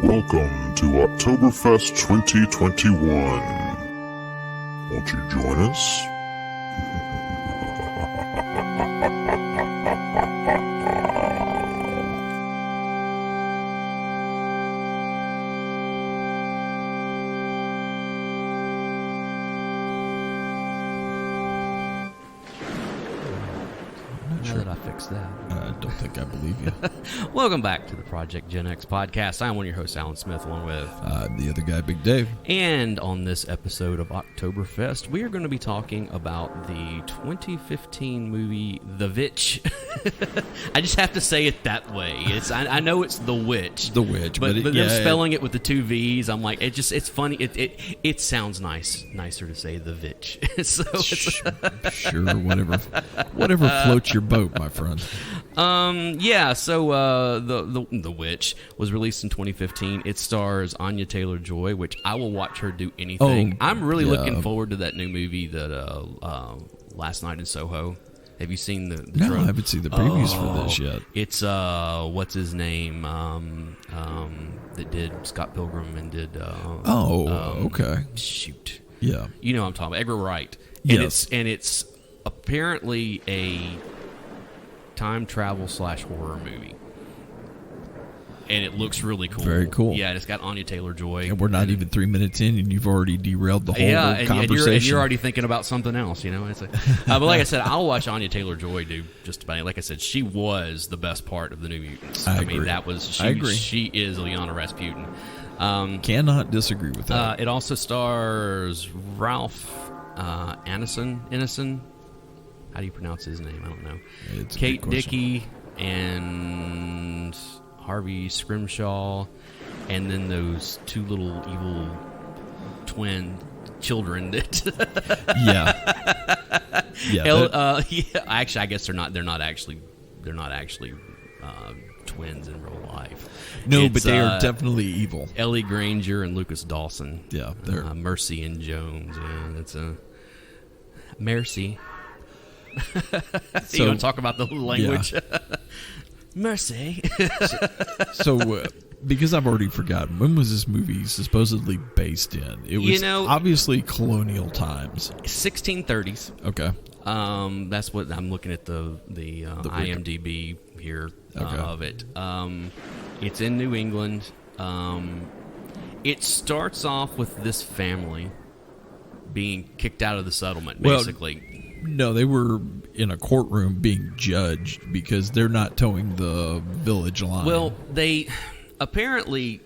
Welcome to Oktoberfest 2021. Won't you join us? Now that I fixed that. I don't think I believe you. Welcome back to the Project Gen X podcast. I'm one of your hosts, Alan Smith, along with... The other guy, Big Dave. And on this episode of Oktoberfest, we are going to be talking about the 2015 movie, VVitch. I just have to say it that way. I know it's The Witch. The Witch. But them spelling it with the two V's, I'm like, it's funny. It sounds nicer to say The Vitch. So sure, whatever floats your boat, my friend. So the Witch was released in 2015. It stars Anya Taylor-Joy, which I will watch her do anything. I'm really looking forward to that new movie that Last Night in Soho. Have you seen the No, I haven't seen the previews for this yet. It's what's his name that did Scott Pilgrim and did okay. Shoot. Yeah. You know what I'm talking about. Edgar Wright. Yes. And it's apparently a time travel / horror movie. And it looks really cool. Very cool. Yeah, and it's got Anya Taylor-Joy. And we're not even 3 minutes in, and you've already derailed the whole conversation. And you're already thinking about something else, you know. It's like, but like I said, I'll watch Anya Taylor-Joy do just about. Like I said, she was the best part of the New Mutants. I mean, that was. I agree. She is Ilyana Rasputin. Cannot disagree with that. It also stars Ralph Ineson. How do you pronounce his name? I don't know. It's Kate Dickie and Harvey Scrimshaw, and then those two little evil twin children that actually I guess they're not actually twins in real life. No, but they are definitely evil. Ellie Granger and Lucas Dawson. Yeah, they're Mercy and Jones. Yeah, that's a Mercy. You want to talk about the language? Yeah. Mercy. So because I've already forgotten, when was this movie supposedly based in? It was obviously colonial times. 1630s. Okay. That's what I'm looking at the IMDb here of it. It's in New England. It starts off with this family being kicked out of the settlement, basically. No, they were in a courtroom being judged because they're not towing the village line. Well, they apparently,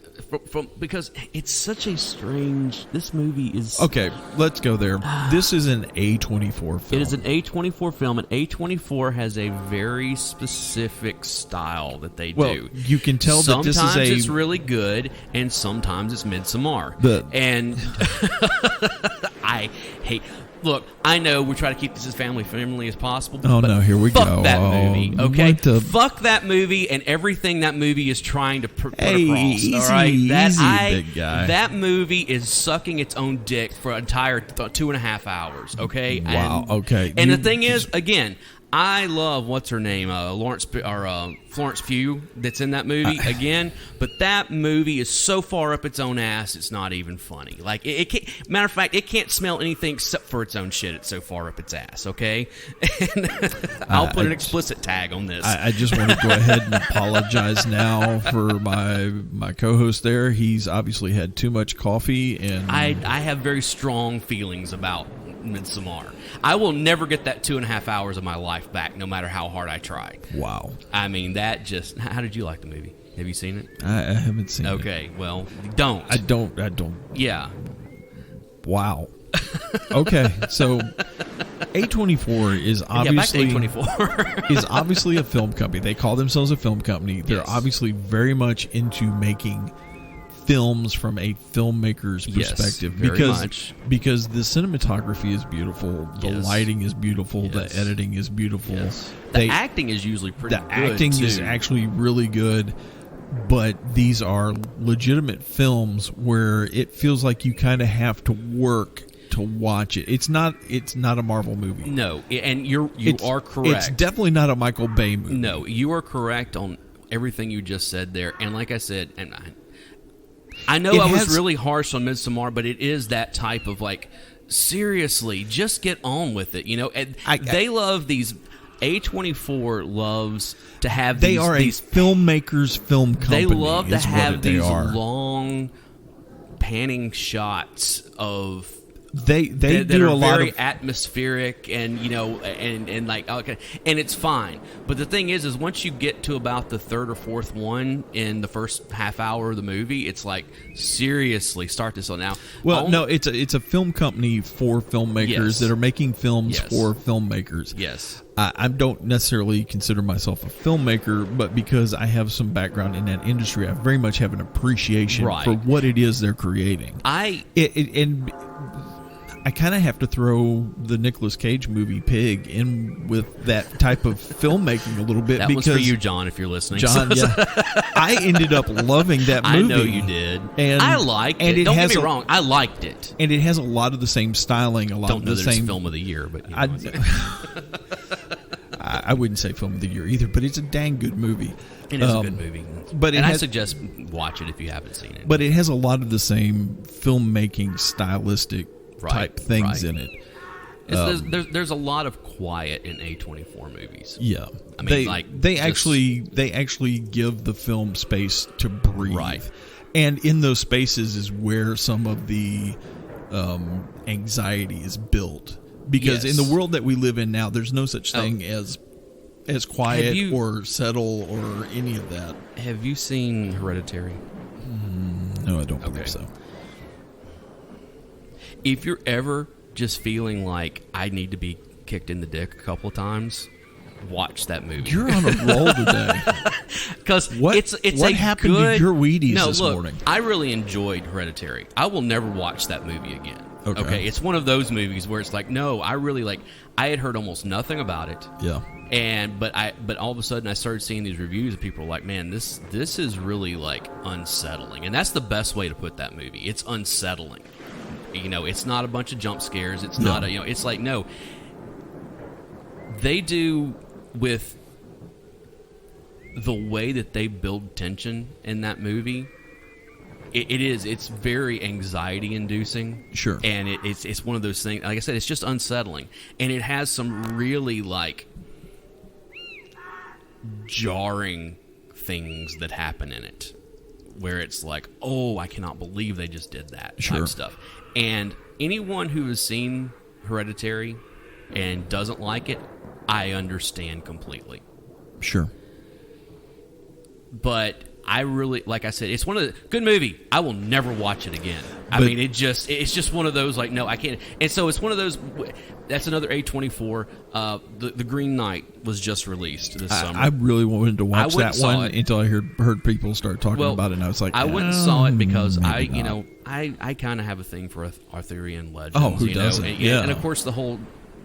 because it's such a strange. This movie is okay. Let's go there. This is an A24 film. It is an A24 film, and A24 has a very specific style that they do. You can tell that this is sometimes it's really good, and sometimes it's Midsommar. And I hate. Look, I know we try to keep this as family as possible. Oh, but no, here we go. Fuck that movie, okay? Fuck that movie and everything that movie is trying to put across, easy, all right? big guy. That movie is sucking its own dick for an entire 2.5 hours, okay? Wow, okay. And the thing is, again, I love, what's her name, Florence Pugh, that's in that movie, again, but that movie is so far up its own ass, it's not even funny. Like, it can't, matter of fact, it can't smell anything except for its own shit. It's so far up its ass, okay? And I'll put an explicit tag on this. I just want to go ahead and apologize now for my co-host there. He's obviously had too much coffee, and I have very strong feelings about Midsommar. I will never get that 2.5 hours of my life back, no matter how hard I try. Wow. I mean, that just... How did you like the movie? Have you seen it? I haven't seen it. Okay, well, don't. I don't. Yeah. Wow. Okay, so A24 is obviously back to A24. is obviously a film company. They call themselves a film company. They're obviously very much into making films from a filmmaker's perspective, because the cinematography is beautiful, the lighting is beautiful, the editing is beautiful. The acting is usually pretty good. The acting is actually really good, but these are legitimate films where it feels like you kind of have to work to watch it. It's not a Marvel movie. No, and you are correct. It's definitely not a Michael Bay movie. No, you are correct on everything you just said there. And like I said, and I know I was really harsh on Midsommar, but it is that type of like, seriously, just get on with it. You know, and they love these. A24 loves to have they are these a filmmaker's film company. They love to have these long panning shots of. They that do are a lot very of atmospheric, and you know, and like okay, and it's fine. But the thing is once you get to about the third or fourth one in the first half hour of the movie, it's like, seriously, start this on now. Well, no, it's a film company for filmmakers that are making films for filmmakers. Yes. I don't necessarily consider myself a filmmaker, but because I have some background in that industry, I very much have an appreciation for what it is they're creating. And I kind of have to throw the Nicolas Cage movie Pig in with that type of filmmaking a little bit. That because was for you, John, if you're listening. John, I ended up loving that movie. I know you did. And I liked it. Don't get me wrong. I liked it. And it has a lot of the same styling, a lot Don't of know the that same it's film of the year, but you know, I wouldn't say film of the year either, but it's a dang good movie. It is a good movie. But I suggest watch it if you haven't seen it. But it has a lot of the same filmmaking stylistic type things in it. There's a lot of quiet in A24 movies. Yeah, I mean, they actually give the film space to breathe, and in those spaces is where some of the anxiety is built. Because in the world that we live in now, there's no such thing as quiet or settle or any of that. Have you seen Hereditary? No, I don't believe so. If you're ever just feeling like I need to be kicked in the dick a couple of times, watch that movie. You're on a roll today. Because what happened to your Wheaties this morning? I really enjoyed Hereditary. I will never watch that movie again. Okay, it's one of those movies where it's like, no, I really like. I had heard almost nothing about it. Yeah. But all of a sudden I started seeing these reviews and people were like, man, this is really like unsettling, and that's the best way to put that movie. It's unsettling. You know, it's not a bunch of jump scares. It's not a, you know, it's like, no. They do with the way that they build tension in that movie. It's very anxiety inducing. Sure. And it's one of those things, like I said, it's just unsettling. And it has some really like jarring things that happen in it, where it's like, oh, I cannot believe they just did that type stuff. And anyone who has seen Hereditary and doesn't like it, I understand completely. Sure. But I really, like I said, it's one of the good movie. I will never watch it again. I mean, it's just one of those like, no, I can't. And so it's one of those. That's another A24. The Green Knight was just released this summer. I really wanted to watch that one until I heard people start talking about it, and I was like, I went and saw it because I kind of have a thing for Arthurian legends. Oh, who doesn't? And of course the whole.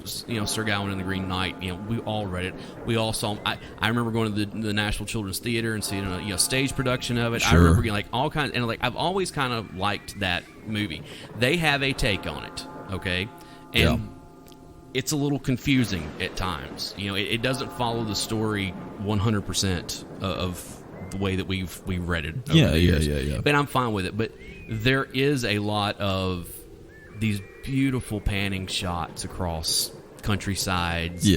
Sir Gawain and the Green Knight. We all read it. We all saw. I remember going to the National Children's Theater and seeing a stage production of it. Sure. I remember getting like all kinds, and like I've always kind of liked that movie. They have a take on it, okay, and it's a little confusing at times. It doesn't follow the story 100% of the way that we've read it. Over the years. Yeah. But I'm fine with it. But there is a lot of these beautiful panning shots across countrysides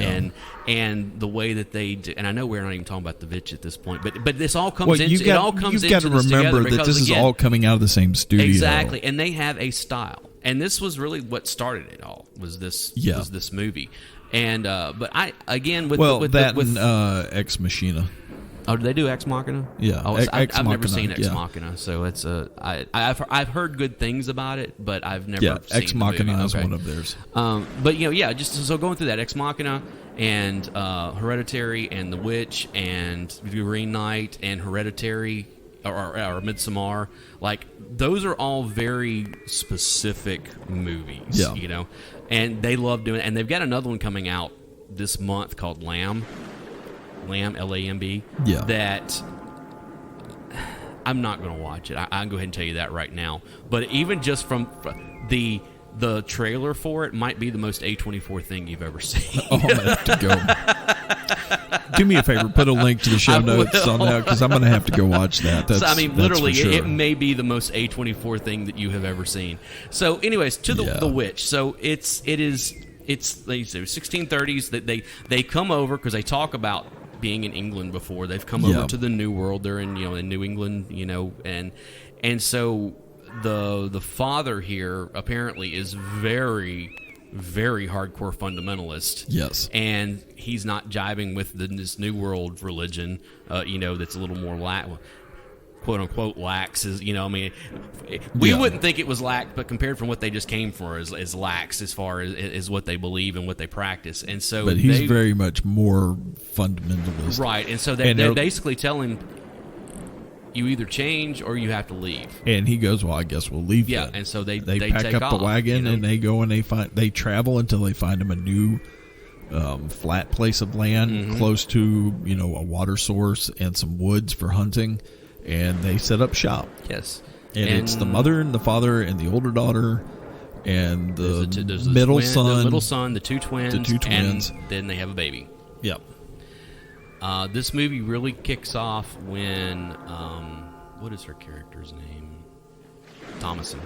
and the way that they do, and I know we're not even talking about the VVitch at this point, but this all comes into you've got to remember that this is all coming out of the same studio. Exactly, and they have a style, and this was really what started it all. Was this movie? And but I again with Ex Machina. Oh, did they do Ex Machina? Yeah, I've never seen Ex Machina, so it's I've heard good things about it, but I've never seen Ex Machina is one of theirs. But just so going through that Ex Machina and Hereditary and The Witch and The Green Knight and Hereditary or Midsommar, like those are all very specific movies, and they love doing it. And they've got another one coming out this month called Lamb, Lamb, that I'm not going to watch it. I can go ahead and tell you that right now. But even just from the trailer for it might be the most A24 thing you've ever seen. Oh, I'm going to have to go. Do me a favor, put a link to the show notes on that, because I'm going to have to go watch that. So, I mean, literally, it may be the most A24 thing that you have ever seen. So, anyways, to the witch. So it's like you say, 1630s that they come over, because they talk about being in England before. They've come over to the New World. They're in in New England, and so the father here apparently is very, very hardcore fundamentalist. Yes. And he's not jiving with this New World religion, that's a little more quote unquote lax. We wouldn't think it was lax, but compared from what they just came for is lax as far as what they believe and what they practice. And so, but he's very much more fundamentalist, right? And so they're basically telling him, you either change or you have to leave. And he goes, well, I guess we'll leave. Yeah, then. And so they pack take up off, the wagon and they go and they travel until they find him a new flat place of land close to a water source and some woods for hunting, and they set up shop. Yes, and it's the mother and the father and the older daughter and the middle son, the two twins, and then they have a baby. Yep. This movie really kicks off when, what is her character's name? Thomason.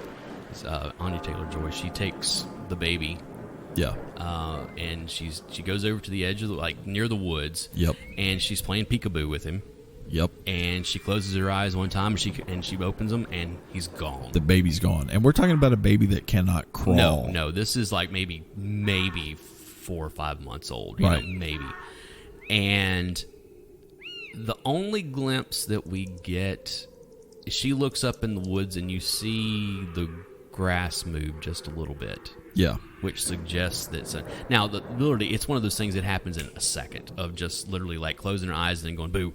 It's, Anya Taylor-Joy. She takes the baby. Yeah. And she goes over to the edge of near the woods. Yep. And she's playing peekaboo with him. Yep. And she closes her eyes one time, and she opens them, and he's gone. The baby's gone, and we're talking about a baby that cannot crawl. No. This is maybe 4 or 5 months old. Right. Maybe. And the only glimpse that we get, she looks up in the woods and you see the grass move just a little bit. Yeah. Which suggests that... Now, literally, it's one of those things that happens in a second of just literally closing her eyes and then going, boo,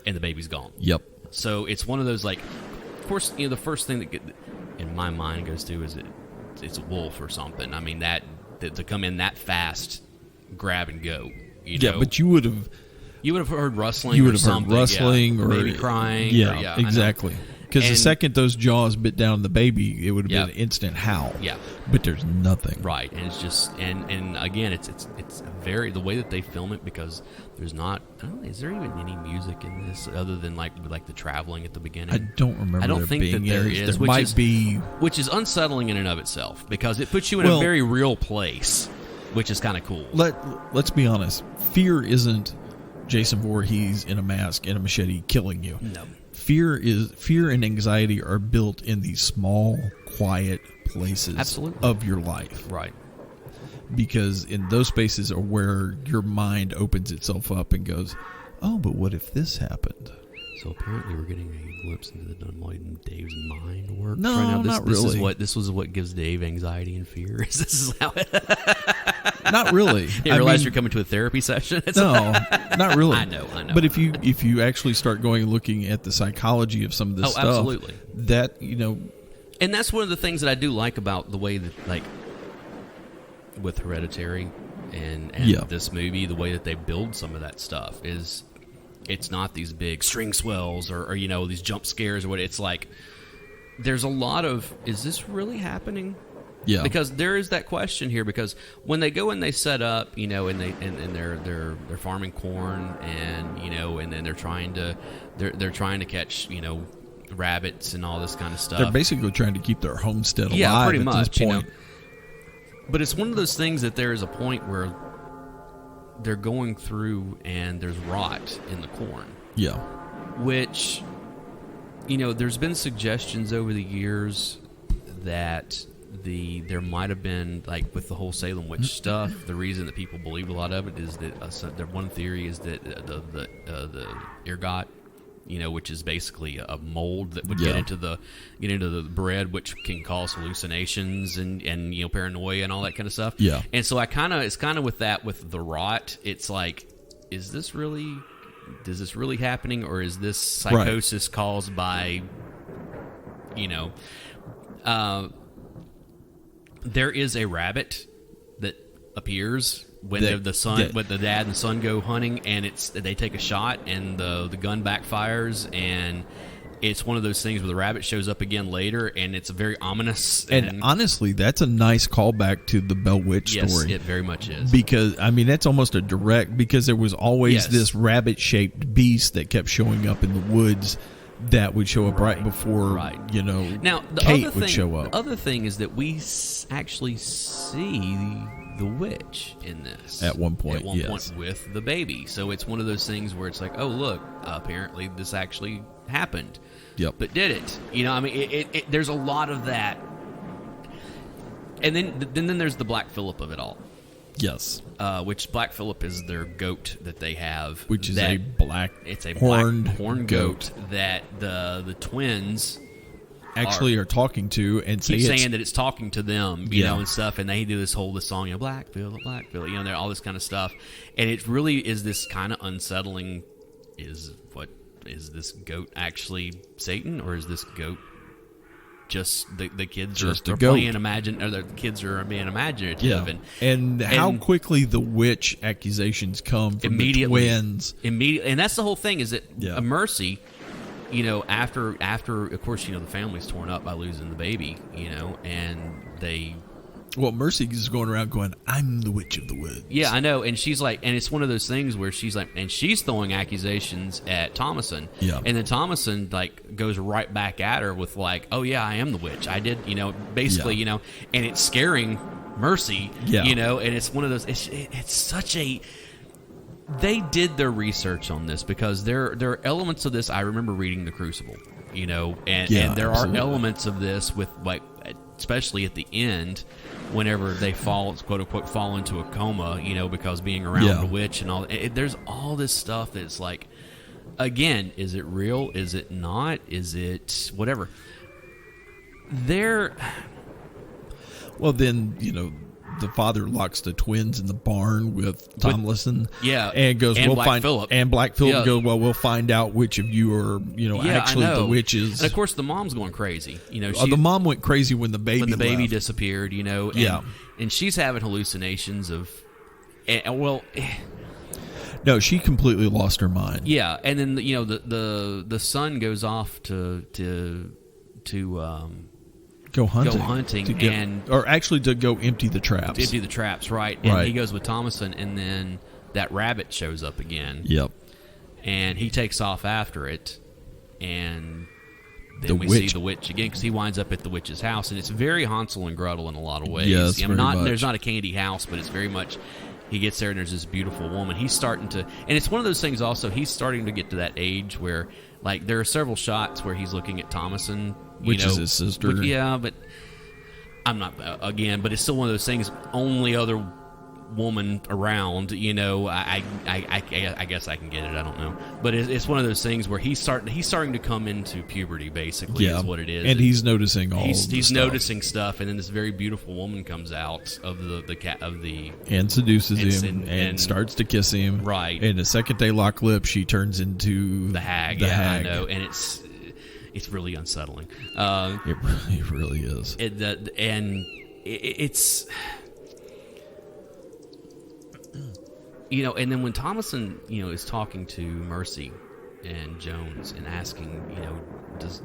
and the baby's gone. Yep. So it's one of those, of course, the first thing that in my mind goes through is it's a wolf or something. I mean, that to come in that fast, grab and go. Yeah, but you would have heard rustling. You would have heard rustling, or baby crying. Yeah, exactly. Because the second those jaws bit down the baby, it would have been an instant howl. Yeah, but there's nothing. Right, and it's just and again, it's very the way that they film it, because there's not. Is there even any music in this other than the traveling at the beginning? I don't remember. I don't think that there is. There might be, which is unsettling in and of itself, because it puts you in a very real place, which is kind of cool. Let's be honest. Fear isn't Jason Voorhees in a mask and a machete killing you. No. Fear and anxiety are built in these small, quiet places of your life. Right. Because in those spaces are where your mind opens itself up and goes, oh, but what if this happened? So apparently we're getting a glimpse into the Dunloyd and Dave's mind works no, right now. Not really. This was what gives Dave anxiety and fear. This is how Not really. You realize you're coming to a therapy session? No, not really. I know. But if you actually start going and looking at the psychology of some of this stuff, absolutely. That and that's one of the things that I do like about the way that with Hereditary and this movie, the way that they build some of that stuff is. It's not these big string swells or these jump scares or what. It's there's a lot of, is this really happening? Yeah. Because there is that question here, because when they go and they set up, and they're farming corn and and then they're trying to catch, rabbits and all this kind of stuff. They're basically trying to keep their homestead alive. Yeah, pretty much. At this point. But it's one of those things that there is a point where they're going through and there's rot in the corn. Yeah. Which, there's been suggestions over the years that there might have been, with the whole Salem witch stuff, the reason that people believed a lot of it is that one theory is that the ergot, which is basically a mold that would get into the bread, which can cause hallucinations and paranoia and all that kind of stuff. Yeah. And so it's kind of with the rot. It's is this really happening, or is this psychosis caused by, there is a rabbit that appears when the dad and son go hunting, and they take a shot and the gun backfires, and it's one of those things where the rabbit shows up again later, and it's very ominous. And honestly, that's a nice callback to the Bell Witch story. Yes, it very much is. Because, I mean, that's almost a direct, because there was always this rabbit-shaped beast that kept showing up in the woods that would show up right before, now, Kate would show up. The other thing is that we actually see the witch in this. At one point, At one point with the baby. So it's one of those things where it's like, oh, look, apparently this actually happened. Yep. But did it? I mean, there's a lot of that. And then there's the Black Phillip of it all. Yes. Which Black Phillip is their goat that they have. Which is a black horned goat that the twins actually are talking to and keep saying that it's talking to them, you know, and stuff. And they do this song, Black Phillip, all this kind of stuff. And it really is this kind of unsettling. Is this goat actually Satan, or is this goat just the kids are playing the kids are being imaginative? Yeah. And how quickly the witch accusations come from the twins. Immediately. And that's the whole thing, is that Mercy, after of course, the family's torn up by losing the baby, and they... Well, Mercy is going around going, I'm the witch of the woods. Yeah, I know. And she's like, and it's one of those things where she's like, and she's throwing accusations at Thomason. Yeah. And then Thomason, like, goes right back at her with, like, oh, yeah, I am the witch. I did, basically, and it's scaring Mercy, and it's one of those, it's such a... They did their research on this, because there are elements of this. I remember reading The Crucible, and there are elements of this with, like, especially at the end, whenever they quote unquote fall into a coma, because being around the witch and all. There's all this stuff that's like, again, is it real? Is it not? Is it whatever? Well, then the father locks the twins in the barn with Tomlinson. And goes, and we'll Black find Phillip. And Black Phillip goes, well, we'll find out which of you are, actually the witches. And of course, the mom's going crazy. The mom went crazy when the baby left. Disappeared. And she's having hallucinations of, no, she completely lost her mind. Yeah, and then the son goes off to go hunting, or actually to go empty the traps. To empty the traps, right? And he goes with Thomason, and then that rabbit shows up again. Yep. And he takes off after it, and then we see the witch again, because he winds up at the witch's house, and it's very Hansel and Gretel in a lot of ways. Yes, there's not a candy house, but it's very much. He gets there, and there's this beautiful woman. He's starting to, and it's one of those things. Also, he's starting to get to that age where, like, there are several shots where he's looking at Thomason. Which is his sister. But I'm not, again, but it's still one of those things, only other woman around, I guess I can get it, I don't know. But it's one of those things where he's starting to come into puberty, basically, is what it is. And he's noticing he's noticing stuff, and then this very beautiful woman comes out of the and seduces him and starts to kiss him. Right. And the second they lock lips, she turns into the hag. I know, and it's really unsettling. It really is. It's and then when Thomason is talking to Mercy and Jones and asking,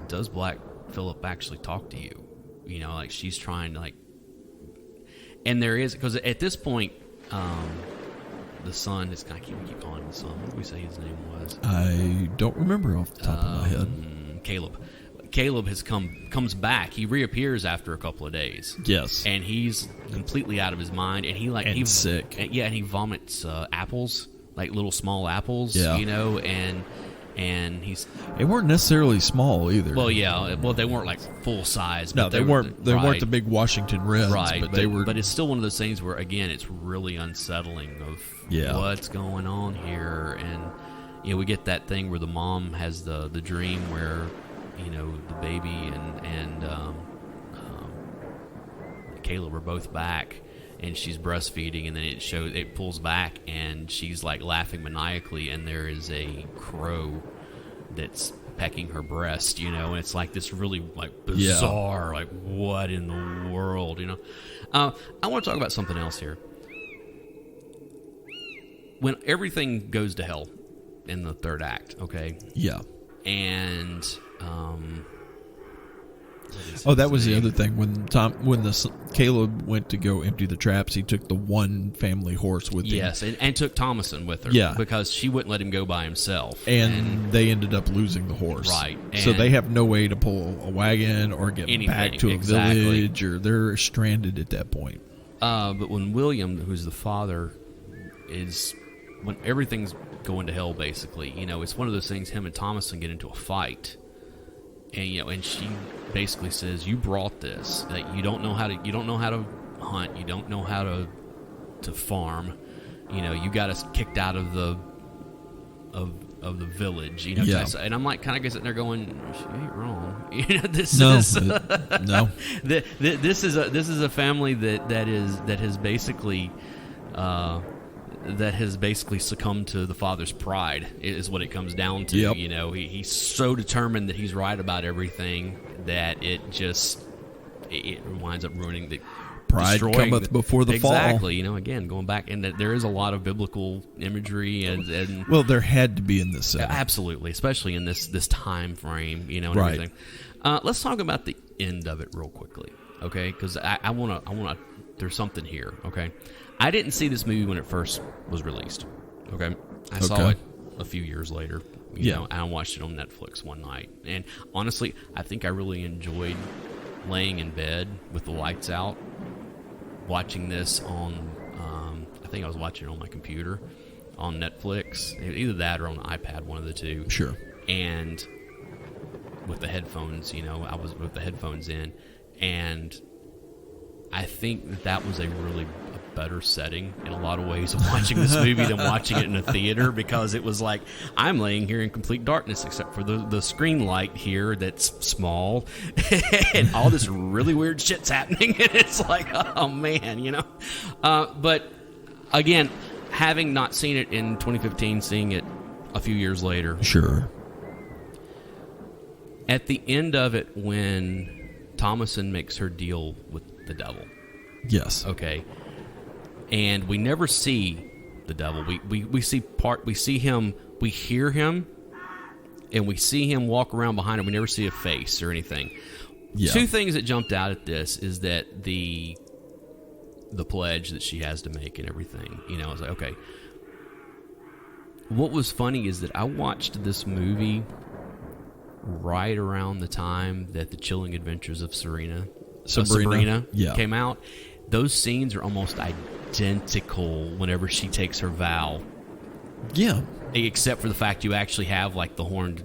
does Black Phillip actually talk to you? Like, she's trying to, like, and there is, because at this point, the son is, I keep calling him the son. What did we say his name was? I don't remember off the top of my head. Caleb comes back. He reappears after a couple of days. Yes, and he's completely out of his mind, and he's sick. And he vomits apples, like little small apples. Yeah. And he's. They weren't necessarily small either. Well, yeah. Well, they weren't like full size. No, they weren't. They weren't the big Washington Reds. Right, but they were. But it's still one of those things where, again, it's really unsettling of what's going on here, and we get that thing where the mom has the dream where. The baby and Caleb are both back, and she's breastfeeding, and then it pulls back, and she's like laughing maniacally, and there is a crow that's pecking her breast, and it's like this really like bizarre, like what in the world, I want to talk about something else here. When everything goes to hell in the third act, okay? Yeah. And that was the other thing. When Caleb went to go empty the traps, he took the one family horse with him. Yes, and took Thomason with her. Yeah. Because she wouldn't let him go by himself. And they ended up losing the horse. Right. So they have no way to pull a wagon or get back to a village, or they're stranded at that point. But when William, who's the father, when everything's going to hell, basically, it's one of those things. Him and Thomason get into a fight. And she basically says, "You brought this. Like, you don't know how to hunt. You don't know how to farm. You got us kicked out of the village. Yeah. And I'm like, kind of sitting there going, she ain't wrong. This is a family that has basically succumbed to the father's pride, is what it comes down to. Yep. He's so determined that he's right about everything that it winds up ruining the pride cometh before the fall. Exactly. Again, going back, and that there is a lot of biblical imagery and well, there had to be in this setting. Absolutely, especially in this time frame, and right. everything. Let's talk about the end of it real quickly, okay? Because I want to. There's something here, okay? I didn't see this movie when it first was released. Okay, I saw it a few years later. You know, I watched it on Netflix one night, and honestly, I think I really enjoyed laying in bed with the lights out, watching this on. I think I was watching it on my computer, on Netflix, either that or on the iPad, one of the two. Sure. And with the headphones, I was with the headphones in, and I think that was a really better setting in a lot of ways of watching this movie than watching it in a theater, because it was like I'm laying here in complete darkness except for the screen light here that's small and all this really weird shit's happening, and it's like, oh man, but again, having not seen it in 2015, seeing it a few years later, sure, at the end of it, when Thomason makes her deal with the devil, yes, okay, and we never see the devil. We see him, we hear him, and we see him walk around behind him. We never see a face or anything. Yeah. Two things that jumped out at this is that the pledge that she has to make and everything. I was like, okay. What was funny is that I watched this movie right around the time that The Chilling Adventures of Sabrina came out. Those scenes are almost identical whenever she takes her vow. Yeah. Except for the fact you actually have like the horned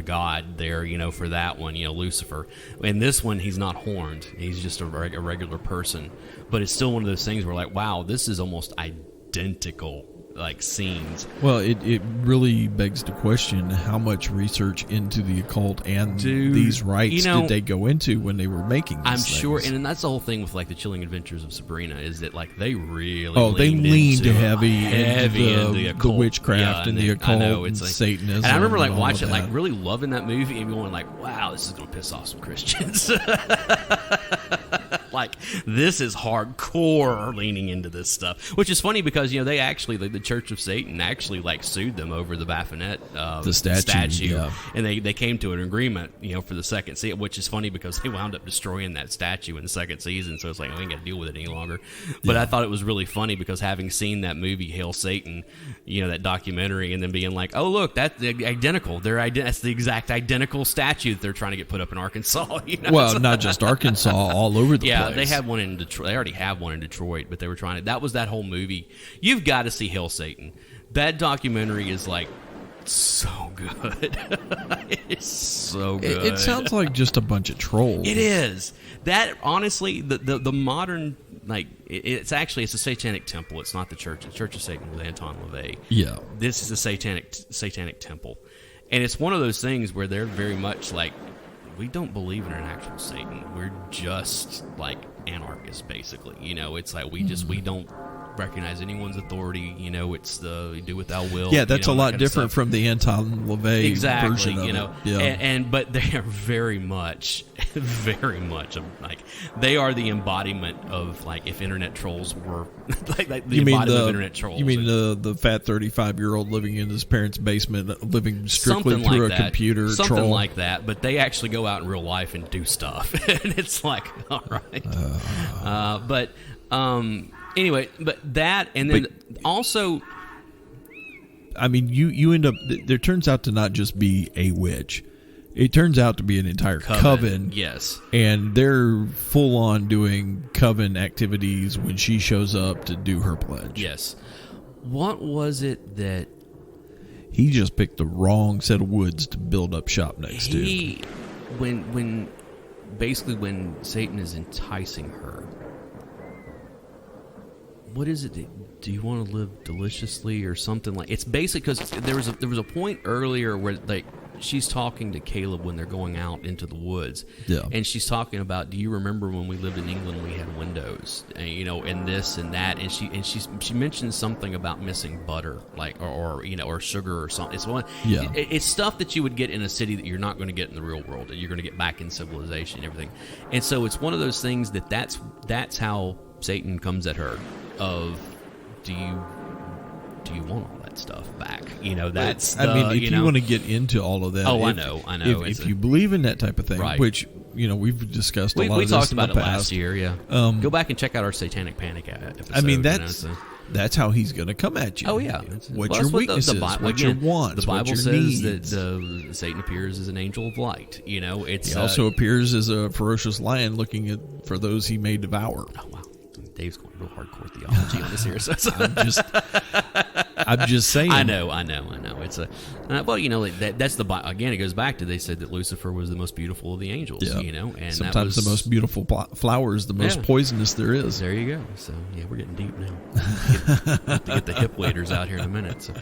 god there, for that one, Lucifer. In this one, he's not horned. He's just a regular person. But it's still one of those things where like, wow, this is almost identical, like, scenes. Well, it really begs the question, how much research into the occult and these rites did they go into when they were making these things? Sure, and that's the whole thing with like The Chilling Adventures of Sabrina, is that like they really leaned heavy into the occult, witchcraft and the occult, and like, Satanism. And I remember like watching, like really loving that movie and going like, wow, this is going to piss off some Christians. Like, this is hardcore leaning into this stuff, which is funny because they actually, like, the Church of Satan actually like sued them over the Baphomet the statue, and they came to an agreement for the second season, which is funny because they wound up destroying that statue in the second season, so it's like, we ain't got to deal with it any longer. But I thought it was really funny because having seen that movie Hail Satan, that documentary, and then being like, oh look, that's identical, that's the exact identical statue that they're trying to get put up in Arkansas. Well, not just Arkansas, all over the place. They had one in Detroit. They already have one in Detroit, but they were trying to. That was that whole movie. You've got to see Hail Satan. That documentary is like so good. It's so good. It sounds like just a bunch of trolls. It is. That honestly, the modern, like, it's a satanic temple. It's not the church. The Church of Satan with Anton LaVey. Yeah. This is a satanic temple, and it's one of those things where they're very much like, we don't believe in an actual Satan. We're just like anarchists, basically. It's like we don't recognize anyone's authority. It's the do what thou wilt. Yeah, that's a lot that different from the Anton LaVey version of it. Yeah. But they are very much like they are the embodiment of like if internet trolls were like the embodiment of internet trolls. You mean the fat 35-year-old living in his parents' basement, living strictly something through like a computer something troll? like that. But they actually go out in real life and do stuff, and it's like all right. Anyway, but that, and then also, I mean, you end up. There turns out to not just be a witch; it turns out to be an entire coven. Yes, and they're full on doing coven activities when she shows up to do her pledge. Yes. What was it that he just picked the wrong set of woods to build up shop next to? When Satan is enticing her. What is it? Do you want to live deliciously or something like? It's basically because there was a point earlier where like she's talking to Caleb when they're going out into the woods, and she's talking about, do you remember when we lived in England we had windows, and, and this and that, and she mentions something about missing butter, like or sugar or something. It's stuff that you would get in a city that you're not going to get in the real world, that you're going to get back in civilization and everything, and so it's one of those things that's how Satan comes at her. Of do you want all that stuff back? That's if you want to get into all of that. Oh, I know. If you believe in that type of thing, right. Which we've discussed a lot of this talked in about the it past. last year. Yeah, go back and check out our Satanic Panic episode. I mean, that's how he's going to come at you. Oh yeah, what your weaknesses, what your wants, the Bible what your says needs. that Satan appears as an angel of light. He also appears as a ferocious lion looking for those he may devour. Oh wow. Dave's going real hardcore theology on this here. So I'm just saying. I know. It's that's the again. It goes back to they said that Lucifer was the most beautiful of the angels. Yeah. And sometimes the most beautiful flower is the most poisonous there is. There you go. So yeah, we're getting deep now. Get the hip waders out here in a minute. So.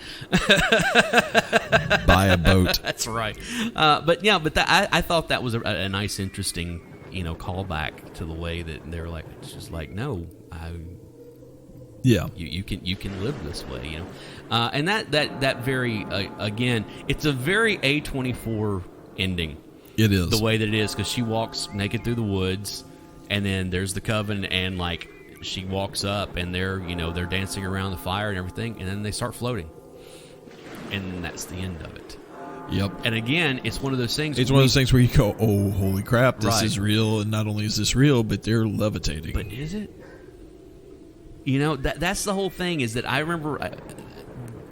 Buy a boat. That's right. I thought that was a nice, interesting. Callback to the way that they're like, it's just like, no, you can live this way, and that very again, it's a very A24 ending. It is the way that it is because she walks naked through the woods, and then there's the coven, and like she walks up, and they're dancing around the fire and everything, and then they start floating, and that's the end of it. Yep. And again, it's one of those things. It's one of those things where you go, "Oh, holy crap! This right. is real." And not only is this real, but they're levitating. But is it? That's the whole thing. Is that I remember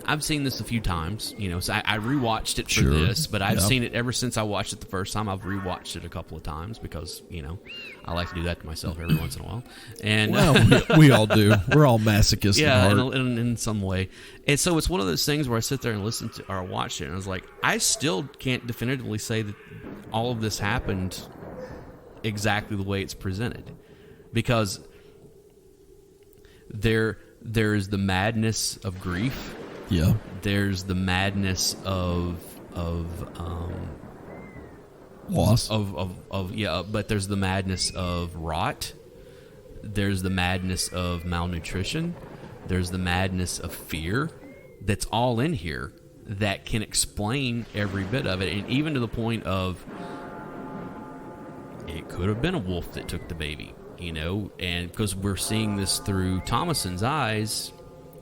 I've seen this a few times. So I rewatched it for this, but I've seen it ever since I watched it the first time. I've rewatched it a couple of times because I like to do that to myself every once in a while. And we all do. We're all masochists. Yeah, at heart. in some way. And so it's one of those things where I sit there and listen to or watch it, and I was like, I still can't definitively say that all of this happened exactly the way it's presented, because there's the madness of grief. Yeah. There's the madness of loss. But there's the madness of rot. There's the madness of malnutrition. There's the madness of fear. That's all in here that can explain every bit of it, and even to the point of it could have been a wolf that took the baby, and because we're seeing this through Thomason's eyes.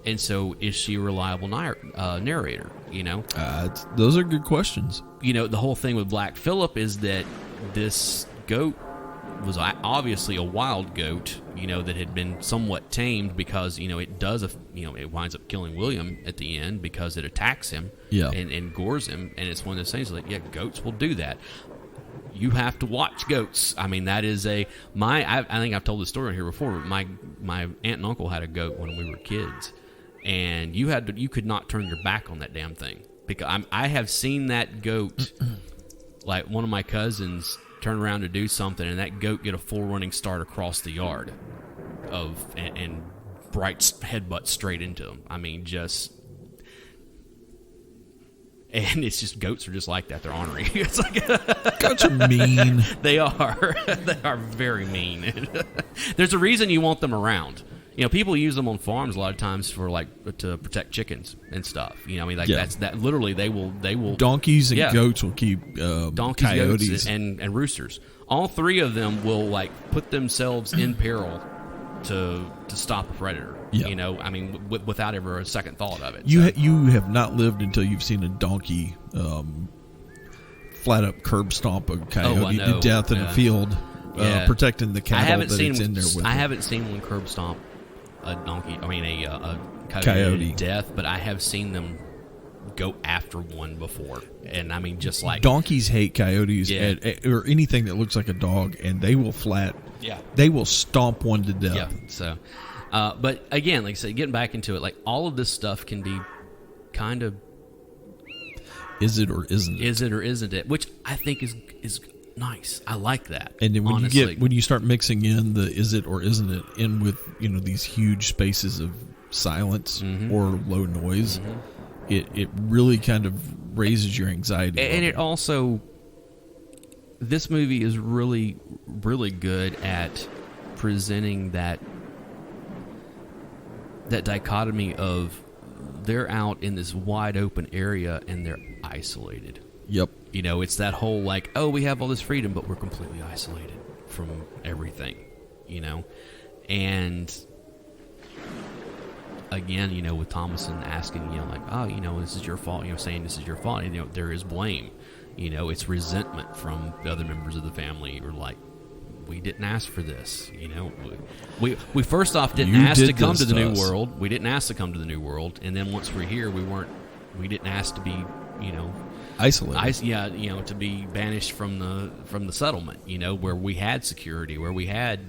And so, is she a reliable narrator? Those are good questions. The whole thing with Black Phillip is that this goat was obviously a wild goat, that had been somewhat tamed because, it does, it winds up killing William at the end because it attacks him and gores him. And it's one of those things like, yeah, goats will do that. You have to watch goats. I mean, that is I think I've told the story here before, but my aunt and uncle had a goat when we were kids. And you could not turn your back on that damn thing, because I have seen that goat, like one of my cousins turn around to do something, and that goat get a full running start across the yard, and bright headbutt straight into him. I mean, and it's just goats are just like that. They're ornery. It's like goats are mean. They are. They are very mean. There's a reason you want them around. people use them on farms a lot of times for to protect chickens and stuff. That's that. Literally, they will. Donkeys and goats will keep donkeys, coyotes, goats, and roosters. All three of them will put themselves in peril to stop a predator. Yeah. Without ever a second thought of it. You have not lived until you've seen a donkey flat up curb stomp a coyote to death in a field, protecting the cattle it's in there with. I haven't seen one curb stomp a donkey. A coyote to death, but I have seen them go after one before, and just donkeys hate coyotes or anything that looks like a dog, and they will they will stomp one to death. Yeah. So, but again, like I said, getting back into it, all of this stuff can be kind of. Is it or isn't it? Is it or isn't it? Which I think is nice. I like that. And then when you start mixing in the is it or isn't it in with these huge spaces of silence or low noise, it really kind of raises your anxiety. And it also, this movie is really, really good at presenting that dichotomy of they're out in this wide open area and they're isolated. Yep. It's that whole we have all this freedom, but we're completely isolated from everything, and again, with Thomason asking, this is your fault, saying this is your fault, there is blame, it's resentment from the other members of the family, or we didn't ask for this, we first off didn't ask to come to the new world. We didn't ask to come to the new world, and then once we're here, we didn't ask to be, isolated. To be banished from the settlement, where we had security, where we had,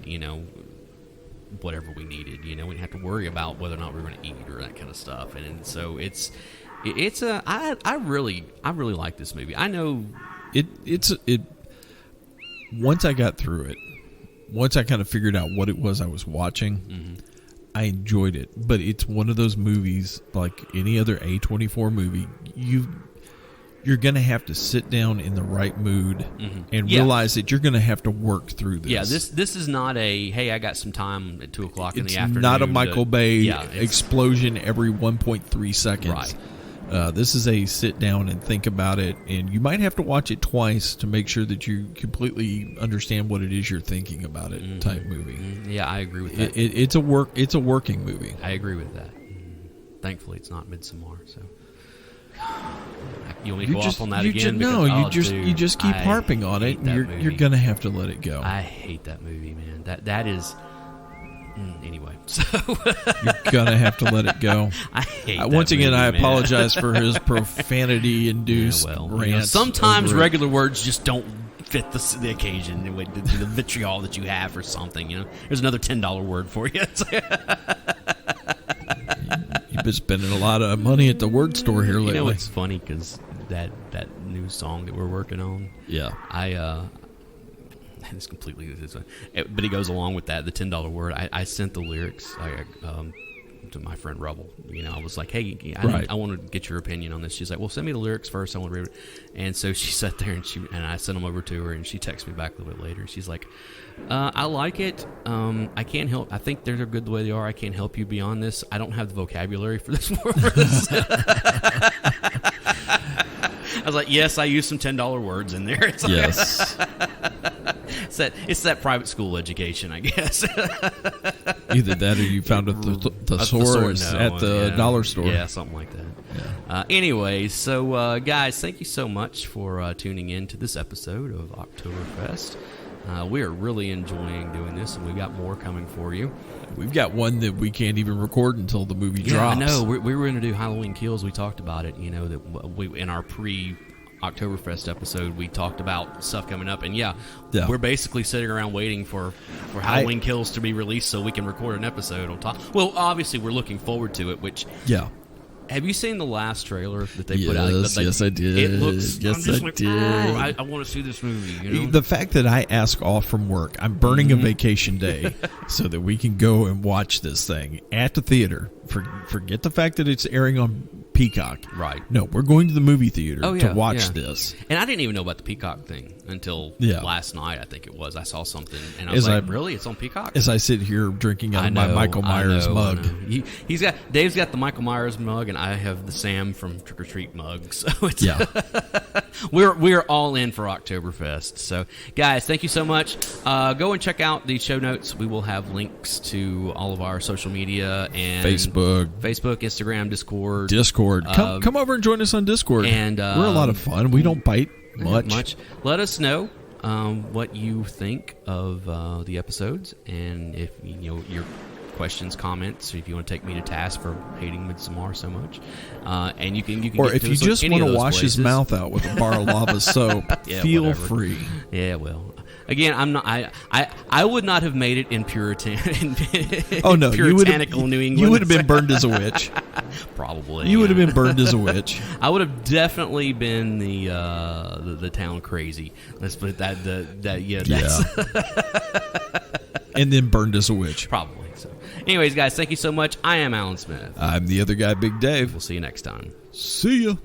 whatever we needed, we didn't have to worry about whether or not we were going to eat or that kind of stuff. And so I really like this movie. I know it once I got through it, once I kind of figured out what it was I was watching, I enjoyed it. But it's one of those movies, like any other A24 movie, you're going to have to sit down in the right mood and realize that you're going to have to work through this. Yeah, this is not a, hey, I got some time at 2 o'clock in the afternoon. It's not a Michael Bay explosion every 1.3 seconds. Right. This is a sit down and think about it, and you might have to watch it twice to make sure that you completely understand what it is you're thinking about it type movie. Yeah, I agree with that. It's a working movie. I agree with that. Thankfully, it's not Midsommar, so... You want me to go off on that again? You just keep harping on it. And you're going to have to let it go. I hate that movie, man. That is... Anyway, so... You're going to have to let it go. I hate that once again, movie, I man. apologize for his profanity-induced rants. Sometimes regular words just don't fit the occasion, the vitriol that you have or something. There's another $10 word for you. You've been spending a lot of money at the word store here lately. It's funny because that new song that we're working on. Yeah, it's completely. But it goes along with that. The $10 word. I sent the lyrics to my friend Rebel. I was like, hey, I want to get your opinion on this. She's like, well, send me the lyrics first. I want to read it. And so she sat there and I sent them over to her, and she texted me back a little bit later. She's like, I like it. I can't help. I think they're good the way they are. I can't help you beyond this. I don't have the vocabulary for this. I was like, yes, I used some $10 words in there. It's like, yes. It's that private school education, I guess. Either that or you found a thesaurus at the dollar store. Yeah, something like that. Yeah. Anyway, so guys, thank you so much for tuning in to this episode of Oktoberfest. We are really enjoying doing this, and we've got more coming for you. We've got one that we can't even record until the movie drops. I know. We were going to do Halloween Kills. We talked about it, that we in our pre-Oktoberfest episode, we talked about stuff coming up. And, we're basically sitting around waiting for Halloween Kills to be released so we can record an episode on top. Well, obviously, we're looking forward to it, which... Yeah. Have you seen the last trailer that they put out? Yes, I did. It looks. Yes, I did. I want to see this movie. The fact that I ask off from work, I'm burning a vacation day so that we can go and watch this thing at the theater. Forget the fact that it's airing on Peacock. Right. No, we're going to the movie theater to watch yeah. this. And I didn't even know about the Peacock thing until last night, I think it was. I saw something, and I was really? It's on Peacock? As I sit here drinking out of my Michael Myers mug. Dave's got the Michael Myers mug, and I have the Sam from Trick or Treat mug. So it's we're all in for Oktoberfest. So, guys, thank you so much. Go and check out the show notes. We will have links to all of our social media and Facebook, Instagram, Discord. Come over and join us on Discord. And we're a lot of fun. We don't bite much. Let us know what you think of the episodes, and if your questions, comments, if you want to take me to task for hating Midsommar so much, and you can or if you just want to wash his mouth out with a bar of lava soap, feel free. Yeah, well, again, I'm not. I would not have made it in Puritan. Puritanical New England. You would have been burned as a witch. Probably. You would have been burned as a witch. I would have definitely been the town crazy. Let's put it that. And then burned as a witch. Probably. So, anyways, guys, thank you so much. I am Alan Smith. I'm the other guy, Big Dave. We'll see you next time. See ya.